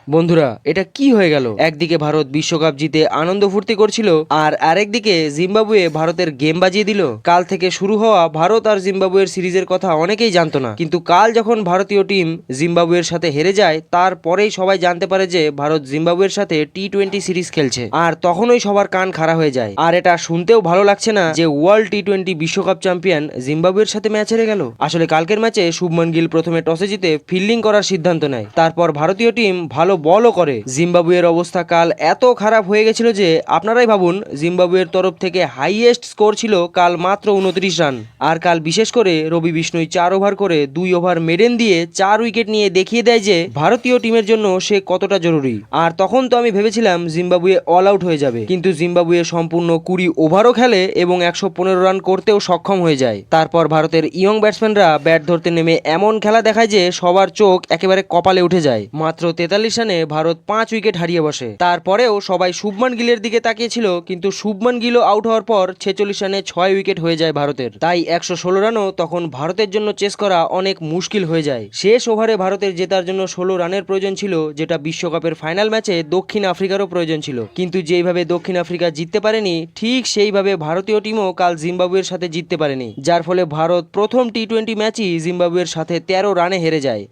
বন্ধুরা, এটা কি হয়ে গেল? একদিকে ভারত বিশ্বকাপ জিতে আনন্দ ফুর্তি করছিল, আর আরেকদিকে জিম্বাবুয়ে ভারতের গেম বাজিয়ে দিল। কাল থেকে শুরু হওয়া ভারত আর জিম্বাবুয়ের সিরিজের কথা অনেকেই জানতো না, কিন্তু কাল যখন ভারতীয় টিম জিম্বাবুয়ের সাথে হেরে যায়, তারপরেই সবাই জানতে পারে যে ভারত জিম্বাবুয়ের সাথে টি-20 সিরিজ খেলছে। আর তখনই সবার কান খাড়া হয়ে যায়। আর এটা শুনতেও ভালো লাগছে না যে ওয়ার্ল্ড টি-20 বিশ্বকাপ চ্যাম্পিয়ন জিম্বাবুয়ের সাথে ম্যাচ হেরে গেল। আসলে কালকের ম্যাচে শুভমন গিল প্রথমে টসে জিতে ফিল্ডিং করার সিদ্ধান্ত নেয়। তারপর ভারতীয় টিম ভালো বলও করে। জিম্বাবুয়ের অবস্থা কাল এত খারাপ হয়ে গেছিল যে আপনারাই ভাবুন, জিম্বাবুয়ের তরফ থেকে হাইয়েস্ট স্কোর ছিল কাল মাত্র 29 রান। আর কাল বিশেষ করে রবি বিষ্ণুই 4 ওভার করে 2 ওভার মেডেন দিয়ে 4 উইকেট নিয়ে দেখিয়ে দেয় যে ভারতীয় টিমের জন্য সে কতটা জরুরি। আর তখন তো আমি ভেবেছিলাম জিম্বাবুয়ে অল আউট হয়ে যাবে, কিন্তু জিম্বাবুয়ে সম্পূর্ণ 20 ওভারও খেলে এবং 115 রান করতেও সক্ষম হয়ে যায়। তারপর ভারতের ইয়ং ব্যাটসম্যানরা ব্যাট ধরতে নেমে এমন খেলা দেখায় যে সবার চোখ একেবারে কপালে উঠে যায়। মাত্র 43 রানে ভারত 5 উইকেট হারিয়ে বসে। তারপরেও সবাই শুভমন গিলের দিকে তাকিয়েছিল, কিন্তু শুভমন গিলও আউট হওয়ার পর 46 রানে 6 উইকেট হয়ে যায় ভারতের। তাই 116 রানও তখন ভারতের জন্য চেস করা অনেক মুশকিল হয়ে যায়। শেষ ওভারে ভারতের জেতার জন্য 16 রানের প্রয়োজন ছিল, যেটা বিশ্বকাপের ফাইনাল ম্যাচে দক্ষিণ আফ্রিকারও প্রয়োজন ছিল। কিন্তু যেইভাবে দক্ষিণ আফ্রিকা জিততে পারেনি, ঠিক সেইভাবে ভারতীয় টিমও কাল জিম্বাবুয়ের সাথে জিততে পারেনি, যার ফলে ভারত প্রথম টি-20 ম্যাচই জিম্বাবুয়ের সাথে 13 রানে হেরে যায়।